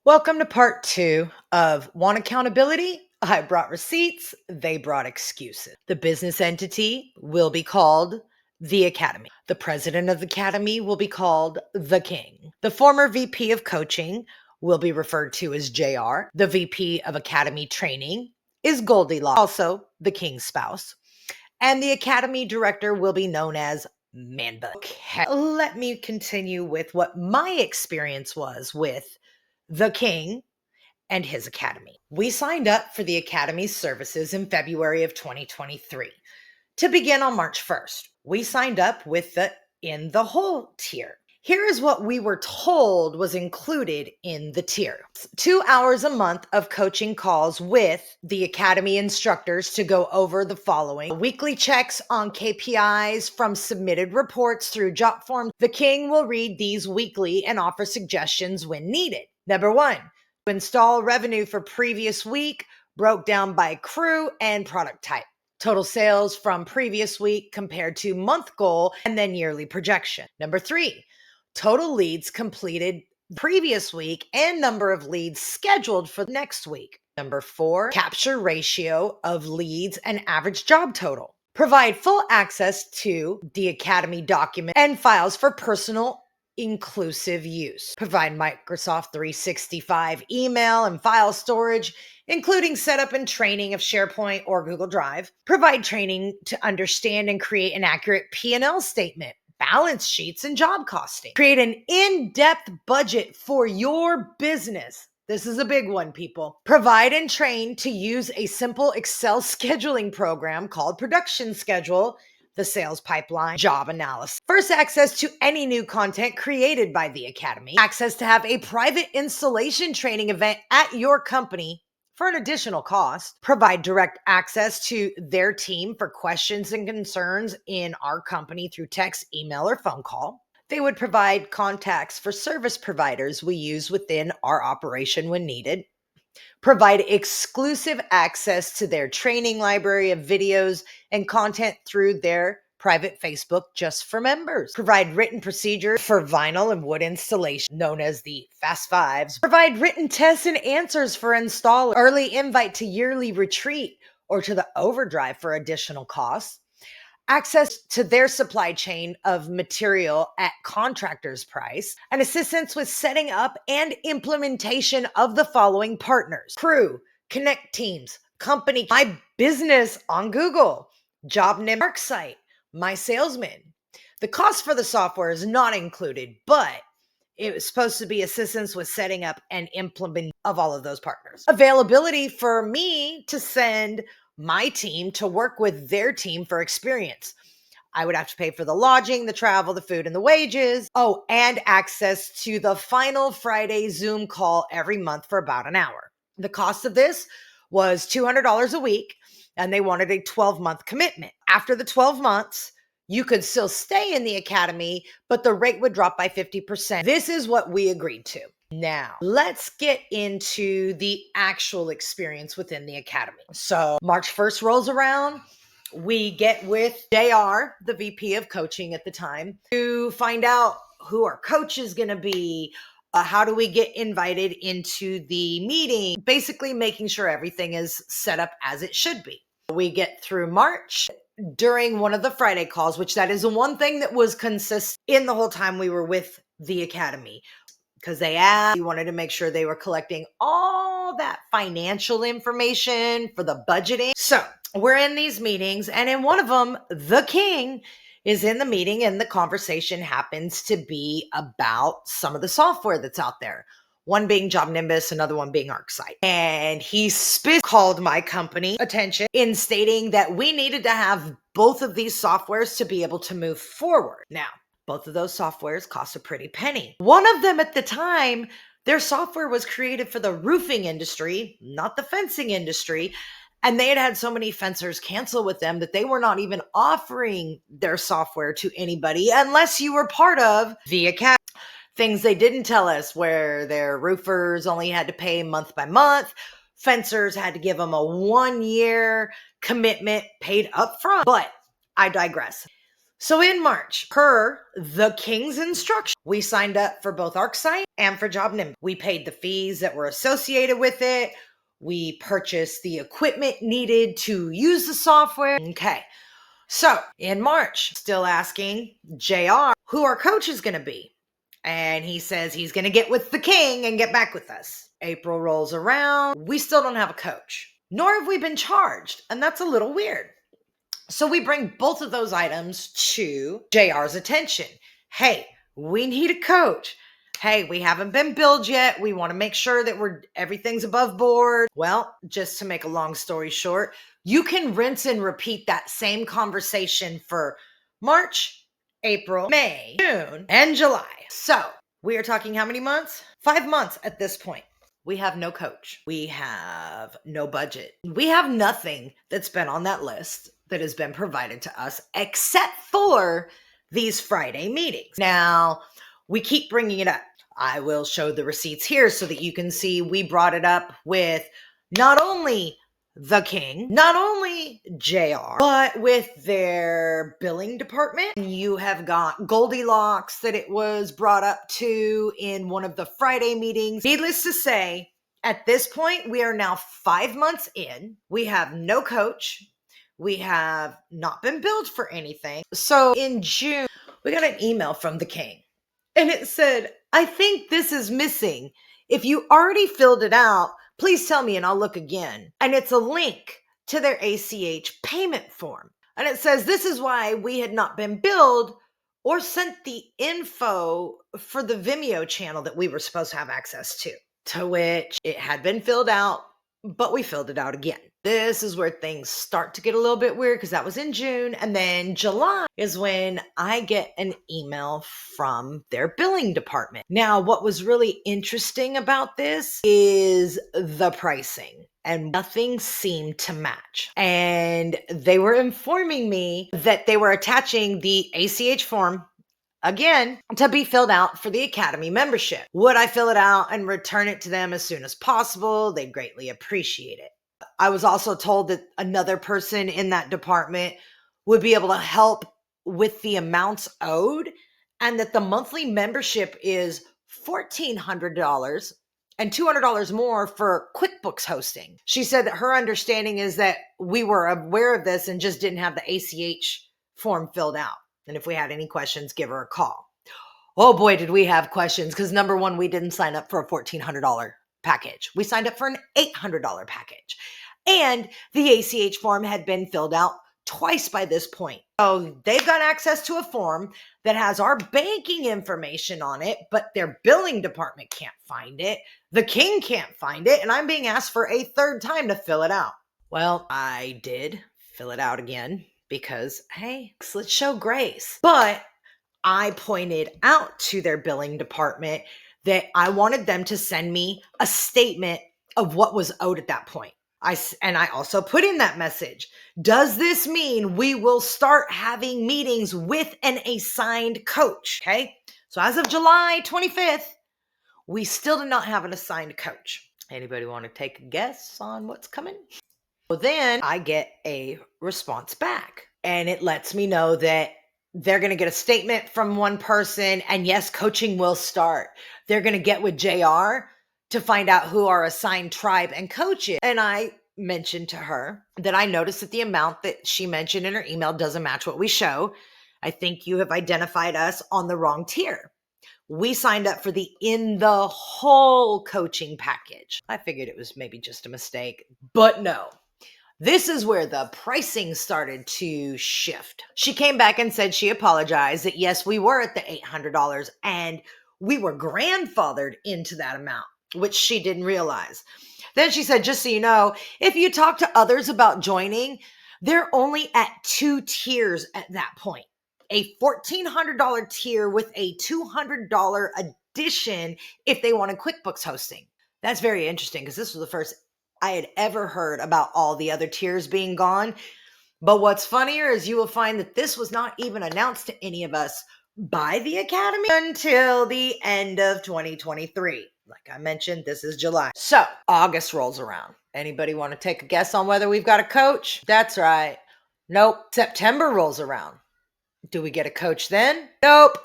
Welcome to part two of Want Accountability? I brought receipts, they brought excuses. The business entity will be called the Academy. The president of the Academy will be called the King. The former VP of coaching will be referred to as JR. The VP of Academy training is Goldilocks, also the King's spouse. And the Academy director will be known as Manbun. Okay, let me continue with what my experience was with the King and his Academy. We signed up for the Academy's services in February of 2023 to begin on March 1st. We signed up with the In the Hole tier. Here is what we were told was included in the tier: 2 hours a month of coaching calls with the Academy instructors to go over the following: weekly checks on KPIs from submitted reports through JotForm. The King will read these weekly and offer suggestions when needed. Number one, to install revenue for previous week, broke down by crew and product type. Total sales from previous week compared to month goal, and then yearly projection. Number three, total leads completed previous week and number of leads scheduled for next week. Number four, capture ratio of leads and average job total. Provide full access to the Academy document and files for personal inclusive use. Provide Microsoft 365 email and file storage, including setup and training of SharePoint or Google Drive. Provide training to understand and create an accurate P&L statement, balance sheets, and job costing. Create an in-depth budget for your business. This is a big one, people. Provide and train to use a simple Excel scheduling program called Production Schedule, the sales pipeline, job analysis. First, access to any new content created by the Academy. Access to have a private installation training event at your company for an additional cost. Provide direct access to their team for questions and concerns in our company through text, email, or phone call. They would provide contacts for service providers we use within our operation when needed. Provide exclusive access to their training library of videos and content through their private Facebook just for members. Provide written procedures for vinyl and wood installation, known as the Fast Fives. Provide written tests and answers for install, early invite to yearly retreat or to the overdrive for additional costs. Access to their supply chain of material at contractor's price, and assistance with setting up and implementation of the following partners: crew, connect teams, company, my business on Google, JobNim, ArcSite, my salesman. The cost for the software is not included, but it was supposed to be assistance with setting up and implement of all of those partners. Availability for me to send my team to work with their team for experience. I would have to pay for the lodging, the travel, the food, and the wages. Oh, and access to the final Friday Zoom call every month for about an hour. The cost of this was $200 a week, and they wanted a 12-month commitment. After the 12 months, you could still stay in the Academy, but the rate would drop by 50%. This is what we agreed to. Now, let's get into the actual experience within the Academy. So March 1st rolls around. We get with JR, the VP of coaching at the time, to find out who our coach is going to be. How do we get invited into the meeting? Basically making sure everything is set up as it should be. We get through March. During one of the Friday calls, which that is the one thing that was consistent in the whole time we were with the Academy, because they asked, we wanted to make sure they were collecting all that financial information for the budgeting. So we're in these meetings, and in one of them, the King is in the meeting, and the conversation happens to be about some of the software that's out there. One being Job Nimbus, another one being ArcSite. And he called my company attention in stating that we needed to have both of these softwares to be able to move forward. Now, both of those softwares cost a pretty penny. One of them at the time, their software was created for the roofing industry, not the fencing industry. And they had had so many fencers cancel with them that they were not even offering their software to anybody unless you were part of the Academy. Things they didn't tell us, where their roofers only had to pay month by month. Fencers had to give them a 1-year commitment paid up front. But I digress. So in March, per the king's instruction, we signed up for both ArcSight and for JobNimble. We paid the fees that were associated with it. We purchased the equipment needed to use the software. Okay. So in March, still asking JR who our coach is going to be. And he says he's going to get with the king and get back with us. April rolls around. We still don't have a coach, nor have we been charged. And that's a little weird. So we bring both of those items to JR's attention. Hey, we need a coach. Hey, we haven't been billed yet. We want to make sure that everything's above board. Well, just to make a long story short, you can rinse and repeat that same conversation for March, April, May, June, and July. So we are talking how many months? 5 months at this point. We have no coach. We have no budget. We have nothing that's been on that list that has been provided to us except for these Friday meetings. Now, we keep bringing it up. I will show the receipts here so that you can see we brought it up with not only the king, not only JR, but with their billing department. You have got Goldilocks that it was brought up to in one of the Friday meetings. Needless to say, at this point, we are now 5 months in. We have no coach. We have not been billed for anything. So in June, we got an email from the king and it said, I think this is missing. If you already filled it out, please tell me and I'll look again. And it's a link to their ACH payment form. And it says, this is why we had not been billed or sent the info for the Vimeo channel that we were supposed to have access to. To which it had been filled out, but we filled it out again. This is where things start to get a little bit weird because that was in June. And then July is when I get an email from their billing department. Now, what was really interesting about this is the pricing, and nothing seemed to match. And they were informing me that they were attaching the ACH form again to be filled out for the Academy membership. Would I fill it out and return it to them as soon as possible? They'd greatly appreciate it. I was also told that another person in that department would be able to help with the amounts owed, and that the monthly membership is $1,400 and $200 more for QuickBooks hosting. She said that her understanding is that we were aware of this and just didn't have the ACH form filled out. And if we had any questions, give her a call. Oh boy, did we have questions, because number one, we didn't sign up for a $1,400 package. We signed up for an $800 package. And the ACH form had been filled out twice by this point. So they've got access to a form that has our banking information on it, but their billing department can't find it. The king can't find it. And I'm being asked for a third time to fill it out. Well, I did fill it out again because, hey, let's show grace. But I pointed out to their billing department that I wanted them to send me a statement of what was owed at that point. I also put in that message, does this mean we will start having meetings with an assigned coach? Okay. So as of July 25th, we still do not have an assigned coach. Anybody want to take a guess on what's coming? Well, then I get a response back, and it lets me know that they're going to get a statement from one person, and yes, coaching will start. They're going to get with JR to find out who our assigned tribe and coach is. And I mentioned to her that I noticed that the amount that she mentioned in her email doesn't match what we show. I think you have identified us on the wrong tier. We signed up for the in the whole coaching package. I figured it was maybe just a mistake, but no. This is where the pricing started to shift. She came back and said she apologized, that yes, we were at the $800 and we were grandfathered into that amount, which she didn't realize. Then she said, just so you know, if you talk to others about joining, they're only at 2 tiers at that point. A $1,400 tier with a $200 addition if they wanted QuickBooks hosting. That's very interesting because this was the first I had ever heard about all the other tiers being gone. But what's funnier is you will find that this was not even announced to any of us by the Academy until the end of 2023. Like I mentioned, this is July. So August rolls around. Anybody want to take a guess on whether we've got a coach? That's right. Nope. September rolls around. Do we get a coach then? Nope.